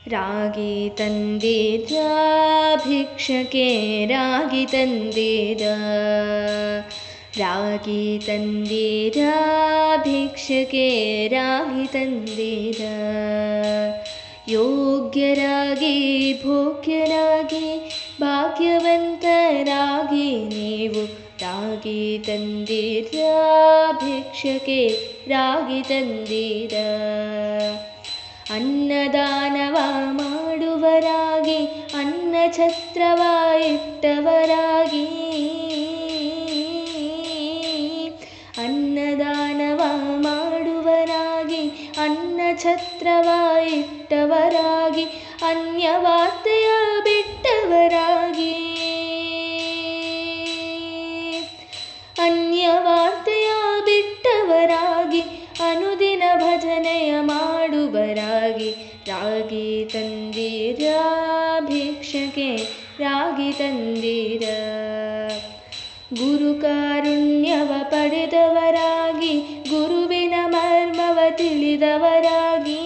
ರಾಗಿ ತಂದಿರ ಭಿಕ್ಷಕ್ಕೆ ರಾಗಿ ತಂದಿರ, ರಾಗಿ ತಂದಿರ ಭಿಕ್ಷಕ್ಕೆ ರಾಗಿ ತಂದಿರ. ಯೋಗ್ಯರಾಗಿ ಭೋಗ್ಯರಾಗಿ ಭಾಗ್ಯವಂತರಾಗಿ ನೀವು ರಾಗಿ ತಂದಿರ ಭಿಕ್ಷಕ್ಕೆ ರಾಗಿ ತಂದಿರ. ಅನ್ನದಾನವ ಮಾಡುವರಾಗಿ ಅನ್ನ ಛತ್ರವ ಇಟ್ಟವರಾಗಿ, ಅನ್ನದಾನವ ಮಾಡುವರಾಗಿ ಅನ್ನ ಛತ್ರವ ಇಟ್ಟವರಾಗಿ, ಅನ್ಯವಾರ್ತೆಯ ಬಿಟ್ಟವರಾಗಿ, ಅನ್ಯವಾರ್ತೆಯ ಬಿಟ್ಟವರಾಗಿ ಅನುದಿನ ಭಜನೆಯ ಮಾಡುವರಾಗಿ ರಾಗಿ ತಂದಿರ ಭಿಕ್ಷಕ್ಕೆ ರಾಗಿ ತಂದಿರ. ಗುರು ಕಾರುಣ್ಯವ ಪಡೆದವರಾಗಿ ಗುರುವಿನ ಮರ್ಮವ ತಿಳಿದವರಾಗಿ,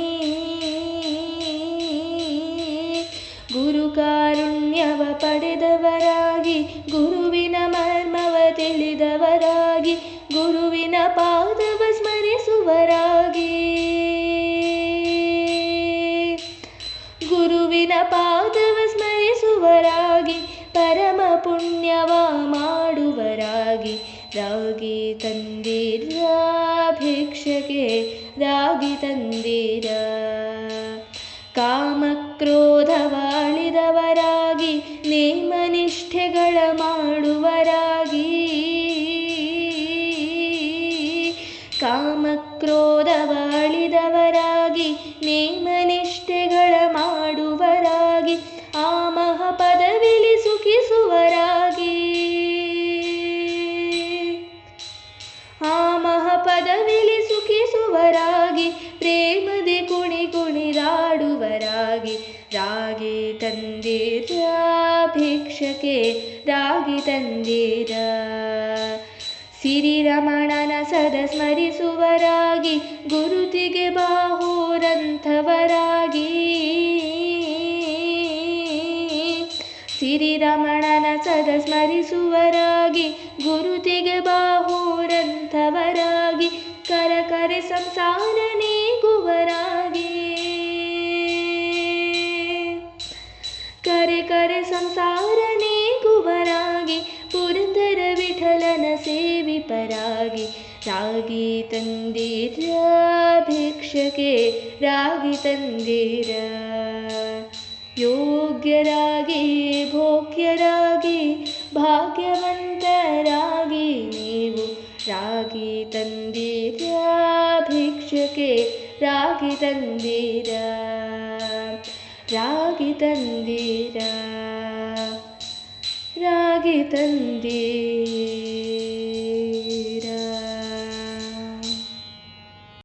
ಗುರು ಕಾರುಣ್ಯವ ಪಡೆದವರಾಗಿ ಗುರುವಿನ ಮರ್ಮವ ತಿಳಿದವರಾಗಿ, ಗುರುವಿನ ಪಾದವ ಸ್ಮರಿಸುವರಾಗಿ, ಗುರುವಿನ ಪಾದವ ಸ್ಮರಿಸುವರಾಗಿ ಪರಮ ಪುಣ್ಯವ ಮಾಡುವರಾಗಿ ರಾಗಿ ತಂದಿರ ಭಿಕ್ಷಕ್ಕೆ ರಾಗಿ ತಂದಿರ. ಕಾಮಕ್ರೋಧವ ಅಳಿದವರಾಗಿ ನೇಮನಿಷ್ಠೆಗಳ ಮಾಡುವರಾಗಿ, ಕಾಮಕ್ರೋಧವ ಅಳಿದವರಾಗಿ ನೇಮನಿಷ್ಠೆಗಳ ಮಾಡುವರಾಗಿ, ಆ ಮಹಾಪದವಿಲಿ ಸುಖಿಸುವರಾಗಿ, ಆ ಮಹಾಪದವಿಲಿ ಸುಖಿಸುವರಾಗಿ ಪ್ರೇಮದಿ ಕುಣಿ ಕುಣಿದಾಡುವರಾಗಿ ರಾಗಿ ತಂದಿರ ಭಿಕ್ಷಕ್ಕೆ ರಾಗಿ ತಂದಿರ. ಸಿರಿರಮಣನ ಸದ ಸ್ಮರಿಸುವರಾಗಿ ಗುರುತಿಗೆ ಬಾಹುರಂಥವರಾಗಿ, ಸಿರಿರಮಣನ ಸದ ಸ್ಮರಿಸುವರಾಗಿ ಗುರುತಿಗೆ ಬಾಹುರಂಥವರಾಗಿ, ಕರಕರೆ ಸಂಸಾರ ನೀಗುವರಾಗಿ, ಕರೆ ಕರೆ ಸಂಸಾರ ನೀಗುವರಾಗಿ ಪುರಂದರ ವಿಠಲನ ಸೇವಿಪರಾಗಿ ರಾಗಿ ತಂದಿರ ಭಿಕ್ಷಕ್ಕೆ ರಾಗಿ ತಂದಿರ. ಯೋಗ್ಯರಾಗಿ ಭೋಗ್ಯರಾಗಿ ಭಾಗ್ಯವಂತರಾಗಿ ನೀವು ರಾಗಿ ತಂದಿರ ಭಿಕ್ಷಕ್ಕೆ ರಾಗಿ ತಂದಿರ, ರಾಗಿ ತಂದಿರ, ರಾಗಿ ತಂದಿರ.